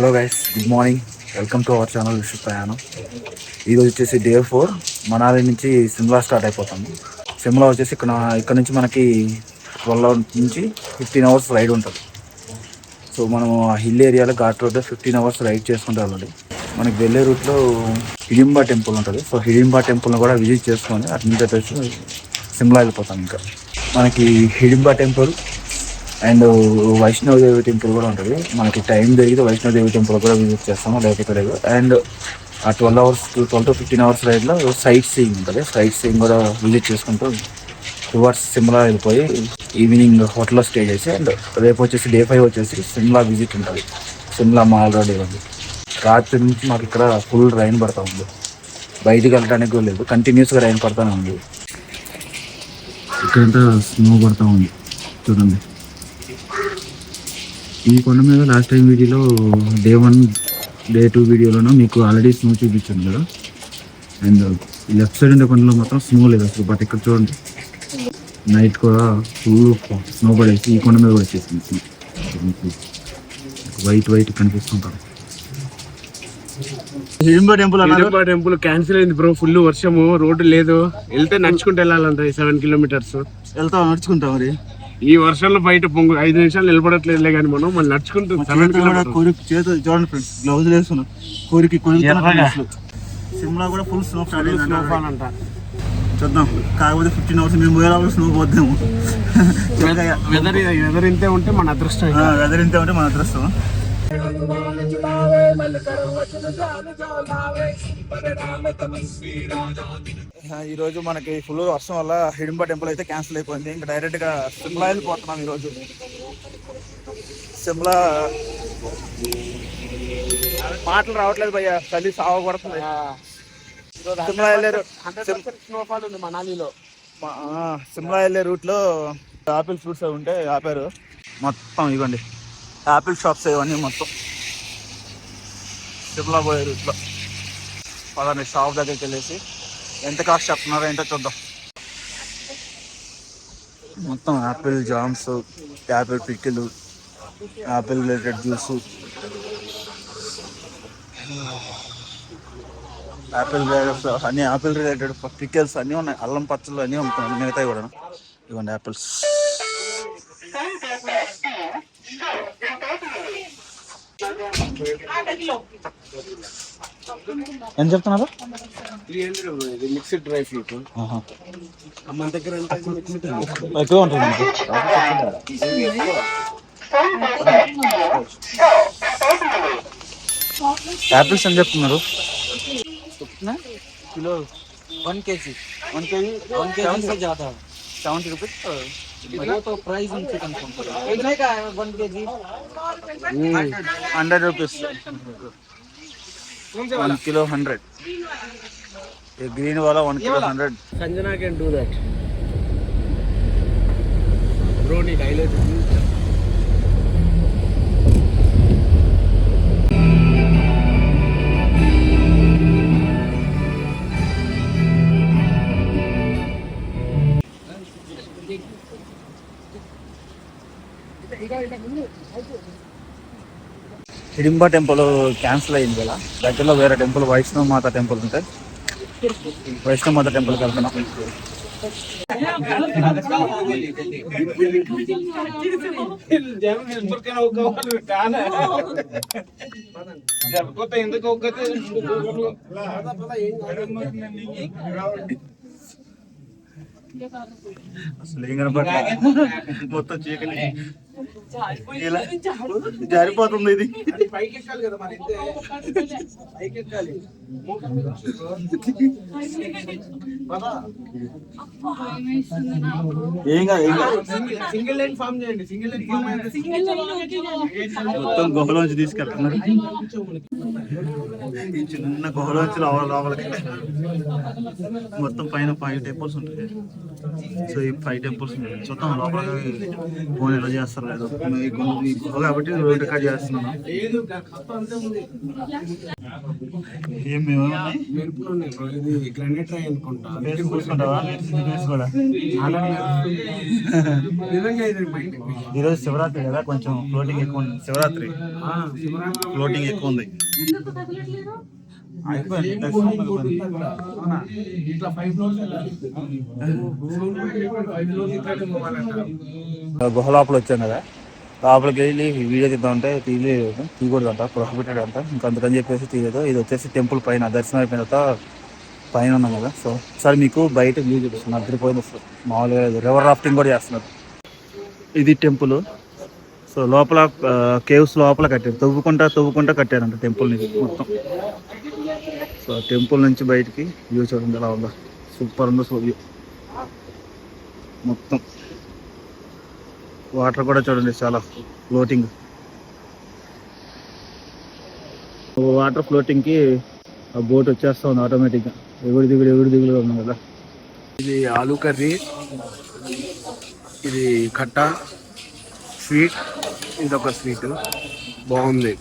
Hello guys, good morning. Welcome to our channel విశ్వ ప్రయాణం. ఈరోజు వచ్చేసి డే 4. మనాలి నుంచి సిమ్లా స్టార్ట్ అయిపోతాము. సిమ్లా వచ్చేసి ఇక్కడ నుంచి మనకి 12 నుంచి 15 అవర్స్ రైడ్ ఉంటుంది. సో మనం ఆ హిల్ ఏరియాలో ఘాట్ రోడ్ 15 అవర్స్ రైడ్ చేసుకుంటే ఆల్రెడీ మనకి వెళ్ళే రూట్లో హిడింబా టెంపుల్ ఉంటుంది. సో హిడింబా టెంపుల్ని కూడా విజిట్ చేసుకొని అటు నుంచి వచ్చేసి సిమ్లా వెళ్ళిపోతాం. ఇంకా మనకి Hidimba temple and Vaishno Devi temple కూడా ఉంటుంది. మనకి టైం జరిగితే వైష్ణవదేవి టెంపుల్ కూడా విజిట్ చేస్తాము, లేకపోతే లేదు. అండ్ ఆ 12 to 15 అవర్స్ రైడ్లో సైట్ సీయింగ్ ఉంటుంది. సైట్ సీయింగ్ కూడా విజిట్ చేసుకుంటూ టువర్డ్స్ సిమ్లా వెళ్ళిపోయి ఈవినింగ్ హోటల్లో స్టే చేసి, అండ్ రేపు వచ్చేసి డే 5 వచ్చేసి సిమ్లా విజిట్ ఉంటుంది. సిమ్లా మాల్ రోడ్ ఇవ్వండి. రాత్రి నుంచి మాకు ఇక్కడ ఫుల్ రైన్ పడుతూ ఉంది. బయటికి వెళ్ళడానికి కూడా లేదు, కంటిన్యూస్గా రైన్ పడుతూనే ఉంది. ఇక్కడంతా స్నో పడుతూ ఉంది చూడండి. ఈ కొండ మీద లాస్ట్ టైం వీడియోలో డే 1 డే 2 వీడియోలోనూ మీకు ఆల్రెడీ స్నో చూపించాను కదా. అండ్ లెఫ్ట్ సైడ్ ఉండే కొండలో మాత్రం స్నో లేదు అసలు. బట్ ఇక్కడ చూడండి, నైట్ కూడా ఫుల్ స్నో పడేసి ఈ కొండ మీద కూడా వచ్చేసింది స్నో. వైట్ కనిపిస్తుంటారు. హిడింబా టెంపుల్ క్యాన్సిల్ అయింది బ్రో. ఫుల్ వర్షము, రోడ్డు లేదు. వెళ్తే నడుచుకుంటూ వెళ్ళాలంట 7 kilometers. నడుచుకుంటాం మరి. ఈ వర్షంలో బయట 5 నిమిషాలు నిలబడట్లేదులే కానీ మనం మళ్ళీ నడుచుకుంటూ 7 kilometers. చూడండి ఫ్రెండ్స్, గ్లౌజ్ వేసుకున్నాం. కోరికి సిమ్లా కూడా ఫుల్ స్నోఫాల్ అంట. చూద్దాం. కాకపోతే 15 అవర్స్ మేము పోయేలా స్నో పోద్దాము. వెదర్ ఇంతే ఉంటే మన అదృష్టం. ఈరోజు మనకి ఫుల్ వర్షం వల్ల హిడింబా టెంపుల్ అయితే క్యాన్సిల్ అయిపోయింది. ఇంకా డైరెక్ట్గా సిమ్లా వెళ్ళిపోతున్నాం ఈరోజు. సిమ్లా మాటలు రావట్లేదు భయ్య, చలి సావ కొడుతుంది. సిమ్లా వెళ్ళారు, స్నోఫాల్ ఉంది మనాలిలో. సిమ్లా వెళ్ళే రూట్లో ఆపిల్ ఫ్రూట్స్ అవి ఉంటే ఆపారు. మొత్తం ఇవ్వండి ఆపిల్ షాప్స్ ఇవన్నీ మొత్తం సిమ్లా పోయే రూట్లో. పదండి షాప్ దగ్గరికి వెళ్ళేసి ఎంత కాస్ట్ చెప్తున్నారో ఏంటో చూద్దాం. మొత్తం Apple jams, Apple pickle, Apple related juice, అన్ని యాపిల్ రిలేటెడ్ పికిల్స్ అన్నీ ఉన్నాయి. అల్లం పచ్చళ్ళు అన్నీ అమ్ముతున్నాయి, మిగతాయి కూడా. ఇవ్వండి యాపిల్స్. ఎంత చెప్తున్నారు? 300 మిక్స్డ్ డ్రై ఫ్రూట్. మన దగ్గర ఎక్కువ ఉంటుంది. యాపిల్స్ ఎంత చెప్తున్నారు? Kilo 1 kg 70 rupees. Price 100 rupees. 1 kilo 100. ये ग्रीन वाला 1 kilo 100. Sanjana can do that. Bro, need highlight. Hidimba temple cancel అయింది కదా. దగ్గరలో వేరే టెంపుల్ వైష్ణవ మాత టెంపుల్ ఉంటాయి. వైష్ణవ మాత టెంపుల్కి వెళ్తున్నాం. అసలు ఏం కనపడ, మొత్తం చీకటి, జారిపోతుంది ఇది. ఏం కాదు. సింగిల్ లైన్ ఫామ్ చేయండి. మొత్తం గుహలోంచి తీసుకెళ్తున్నారు. ఈ చిన్న గుహలోంచి లోపలికి మొత్తం పైన 5 టెంపుల్స్ ఉంటాయి. సో ఈ 5 టెంపుల్స్ ఉంటాయి. చూద్దాం లోపలికి ఫోన్ ఎలా చేస్తారు. పర్లేదు. ఈ గుహ కాబట్టి రికార్డ్ చేస్తున్నాను. ఏం గ్రానైట్ రాయి అనుకుంటా. కూర్చుంటావా కూడా? ఈరోజు శివరాత్రి కదా, కొంచెం ఫ్లోటింగ్ ఎక్కువ ఉంది. శివరాత్రి ఫ్లోటింగ్ ఎక్కువ ఉంది. గుహ లోపల వచ్చాం కదా, లోపలికి వెళ్ళి వీడియో తీద్దామంటే తీయకూడదంట, ప్రొహిబిటెడ్ అంట. ఇంకా అందుకని చెప్పేసి తీయలేదు. ఇది వచ్చేసి టెంపుల్ పైన దర్శనం అయిపోయిన తర్వాత పైన ఉన్నాం కదా. సో ఒకసారి మీకు బయట వ్యూ చూపిస్తున్నాను. అద్దరిపోయింది అసలు. మామూలుగా రివర్ రాఫ్టింగ్ కూడా చేస్తున్నారు. ఇది టెంపుల్. సో లోపల కేవ్స్ లోపల కట్టారు, తవ్వుకుంటా కట్టారంట టెంపుల్ని మొత్తం. సో టెంపుల్ నుంచి బయటికి వ్యూ చూడండి ఎలా ఉందో, సూపర్ ఉందో. సో వ్యూ మొత్తం వాటర్ కూడా చూడండి, చాలా ఫ్లోటింగ్. వాటర్ ఫ్లోటింగ్కి ఆ బోట్ వచ్చేస్తా ఉంది ఆటోమేటిక్గా. ఎగుడు దిగులుగా ఉన్నాం కదా. ఇది ఆలూ కర్రీ, ఇది కట్ట స్వీట్, ఇదొక స్వీట్ బాగుంది.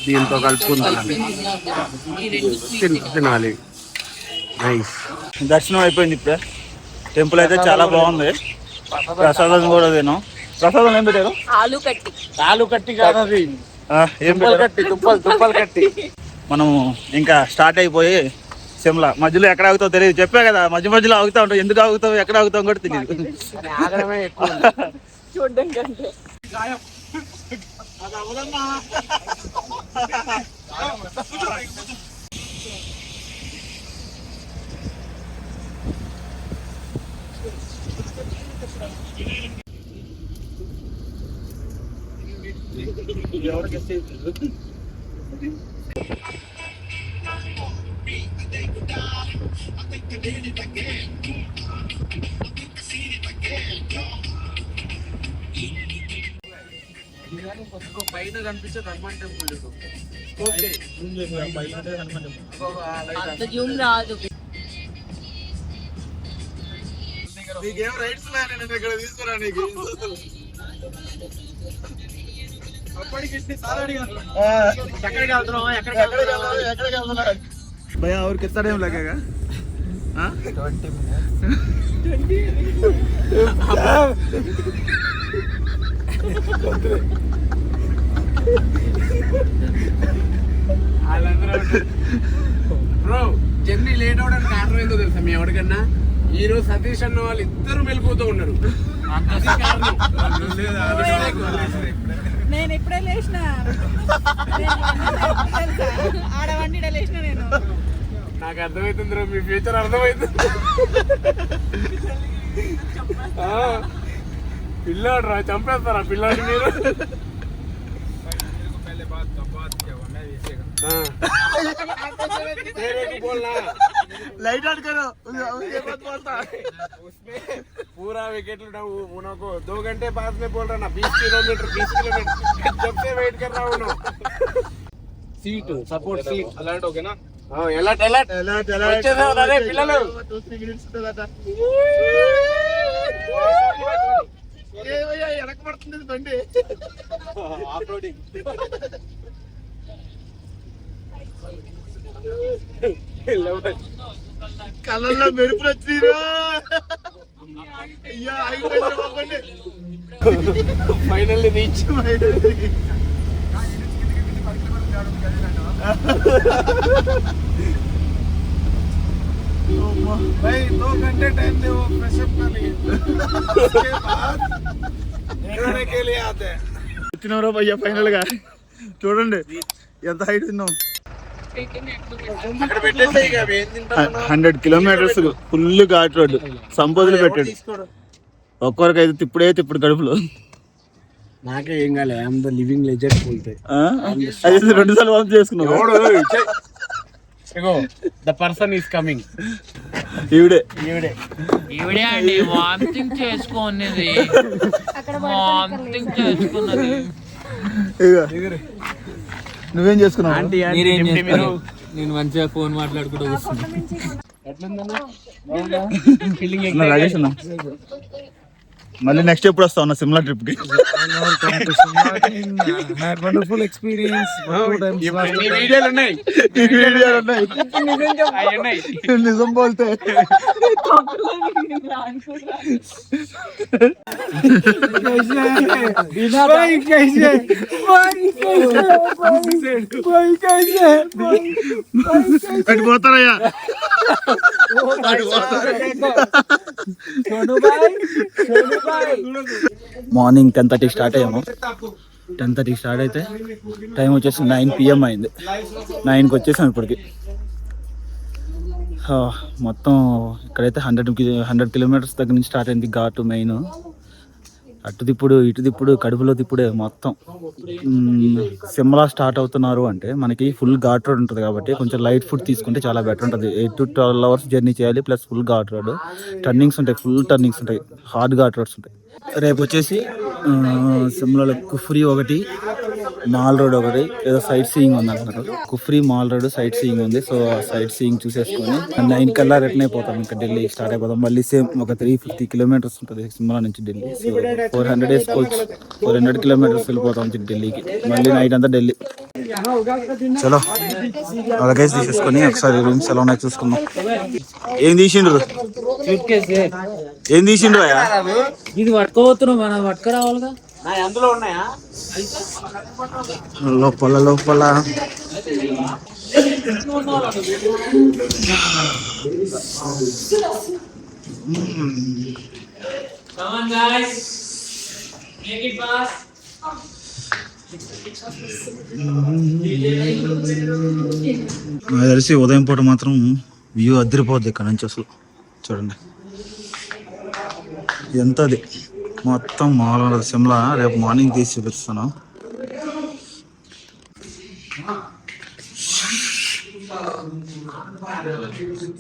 దీంతో కలుపుకుంటాను, తినాలి. నైస్. దర్శనం అయిపోయింది ఇప్పుడే. టెంపుల్ అయితే చాలా బాగుంది. ప్రసాదం కూడా తిన్నాం. ప్రసాదం ఏం పెట్టారు? ఆలు కట్టి కాదు అది, ఏం కట్టి, తుప్పలు కట్టి. మనం ఇంకా స్టార్ట్ అయిపోయి సిమ్లా మధ్యలో ఎక్కడ ఆగుతావు తెలియదు. చెప్పా కదా, మధ్యలో ఆగుతా ఉంటావు. ఎందుకు ఆగుతావు, ఎక్కడ ఆగుతావు కూడా తెలియదు. ఆగడమే ఎక్కువ చూడడం కంటే. పైన కనిపించే హనుమాన్ టెంపుల్ అంత జూమ్ రాదు. నీకేం రైట్స్ నేను ఇక్కడ తీసుకురా. నీకు भैया और कितना टाइम लगेगा? 20 బ్రో జర్నీ లేట్ అవడానికి కారణం ఏందో తెలుసా మీ ఎవరికన్నా? ఈ రోజు సతీష్ అన్న వాళ్ళు ఇద్దరు మెలుకుతూ ఉన్నారు. నేను ఇప్పుడే లేచిన ఆడవండి లేచిన నేను. నాకు అర్థమవుతుంది, మీ ఫ్యూచర్ అర్థమవుతుంది. పిల్లాడు రా, చంపేస్తారా పిల్లాడు మీరు? लाइट ऑन करो, उसमें पूरा विकेट उनको 2 घंटे बाद में बोल रहा ना 20 किलोमीटर जब से वेट कर रहा हूँ. सीट सपोर्ट सीट अलर्ट हो गया ना? हाँ अलर्ट अलर्ट अलर्ट अलर्ट अरे पिल्लలు 2-3 मिनिट्स ఉంటదట. ఏ భయ్యా ఎనక పడుతుంది బండి. Off roading. కళ్ళల్లో మెరుపులు వచ్చిరా. Finally reach. 2 घंटे टाइम दे, वो फ्रेश अप कर लिए, उसके बाद देखने के लिए आते हैं. వచ్చినారా భయ్యా ఫైనల్ గా? చూడండి ఎంత హైట్ ఉన్నాం. 100 కిలోమీటర్స్ ఫుల్ ఘాట్ రోడ్డు. సంపోజులు పెట్టాడు ఒక్కొక్కరికి అయితే తిప్పుడు గడుపులో. నాకే ఏం కాలే, ఐఎమ్ ద లివింగ్ లెజెండ్ బోల్తే. అది 2 సార్లు వాంతి చేసుకున్నావు. The person is coming. ఈవిడే అండి వామిటింగ్ చేసుకున్నది. వామిటింగ్ చేసుకున్నది. నువ్వేం చేసుకున్నావు? నేను మంచిగా ఫోన్ మాట్లాడుకుంటూ వస్తున్నా. రాజేష్ అన్న మళ్ళీ నెక్స్ట్ ఎప్పుడు వస్తావు అన్న సిమ్లా ట్రిప్ కి? Wonderful experience. ఈ వీడియోలు ఉన్నాయి. నిజం బోల్తే అటు పోతారయ్యా. మార్నింగ్ 10:30 స్టార్ట్ అయ్యాము. 10:30 స్టార్ట్ అయితే టైం వచ్చేసి 9 PM అయింది. 9కి వచ్చేసాం ఇప్పటికి. మొత్తం ఇక్కడైతే 100 కిలోమీటర్స్ దగ్గర నుంచి స్టార్ట్ అయింది ఘాటు మెయిన్. అటు తిప్పుడు ఇటు తిప్పుడు కడుపులో తిప్పుడే మొత్తం. సిమ్లా స్టార్ట్ అవుతున్నారు అంటే మనకి ఫుల్ ఘాట్ రోడ్ ఉంటుంది కాబట్టి కొంచెం లైట్ ఫుడ్ తీసుకుంటే చాలా బెటర్ ఉంటుంది. 8 to 12 hours జర్నీ చేయాలి, plus full ghat road. Turnings ఉంటాయి, ఫుల్ టర్నింగ్స్ ఉంటాయి, హార్డ్ ఘాట్ రోడ్స్ ఉంటాయి. రేపు వచ్చేసి సిమ్లాలో కుఫ్రీ ఒకటి, మాల్ రోడ్ ఒకటి, ఏదో సైట్ సీయింగ్ ఉంది అంటున్నారు. Kufri, mall road sight seeing ఉంది. సో సైట్ సీయింగ్ చూసేసుకొని 9 కల్లా రిటర్న్ అయిపోతాం. ఇంకా ఢిల్లీ స్టార్ట్ అయిపోతాం. మళ్ళీ సేమ్ ఒక 350 కిలోమీటర్స్ ఉంటుంది సిమ్లా నుంచి ఢిల్లీ. సో 400 వేసుకోవచ్చు. 400 కిలోమీటర్స్ వెళ్ళిపోతాం ఢిల్లీకి. మళ్ళీ నైట్ అంతా ఢిల్లీ. చలో అలాగే తీసేసుకొని ఒకసారి రూమ్స్ ఎలా ఉన్నాయి చూసుకుందాం. ఏం తీసిండ్రు? ఏం తీసిండ్రు అయ్యా? ఇది పట్టుకోబోతున్నావు, మనం పట్టుకురావాలిగా. అందులో ఉన్నాయా? లోపల లోపల Come on guys, make it fast. నాకు తెలిసి ఉదయం పూట మాత్రం వ్యూ అదిరిపోద్ది ఇక్కడ నుంచి. అసలు చూడండి ఎంత అది మొత్తం మామూలుగా సిమ్లా. రేపు మార్నింగ్ తీసి చూపిస్తాను.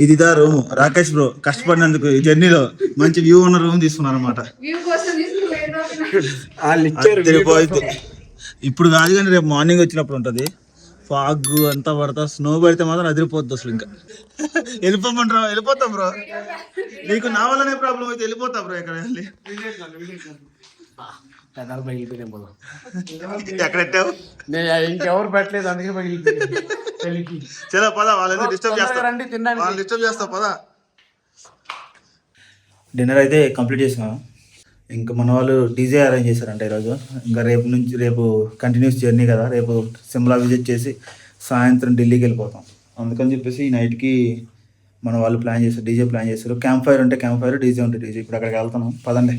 ఇదిదా రూమ్. రాకేష్ బ్రో కష్టపడినందుకు ఈ జర్నీలో మంచి వ్యూ ఉన్న రూమ్ తీసుకున్నారు అనమాట. ఇప్పుడు కాదు కానీ రేపు మార్నింగ్ వచ్చినప్పుడు ఉంటుంది. ఫాగ్ అంతా పడతా, స్నో పడితే మాత్రం అదిరిపోద్ది అసలు. ఇంకా వెళ్ళిపోమంటారా? వెళ్ళిపోతాం బ్రో. నీకు నా వల్లనే ప్రాబ్లం అయితే వెళ్ళిపోతా బ్రో. ఎక్కడ వెళ్ళి ఎక్కడెట్టావు? ఇంకెవరు పెట్టలేదు, అందుకే పగిలిపోయింది. చలో పద, వాళ్ళని డిస్టర్బ్ చేస్తా. వాళ్ళని డిస్టర్బ్ చేస్తా పద. డిన్నర్ అయితే కంప్లీట్ చేసినాము. ఇంకా మన వాళ్ళు డీజే అరేంజ్ చేశారంట ఈరోజు. ఇంకా రేపు కంటిన్యూస్ జర్నీ కదా. రేపు సిమ్లా విజిట్ చేసి సాయంత్రం ఢిల్లీకి వెళ్ళిపోతాం. అందుకని చెప్పేసి ఈ నైట్కి మన వాళ్ళు ప్లాన్ చేశారు, డీజే ప్లాన్ చేశారు. క్యాంప్ ఫైర్ ఉంటే క్యాంప్ ఫైర్, డీజే ఉంటే డీజే. ఇప్పుడు అక్కడికి వెళ్తాను, పదండి.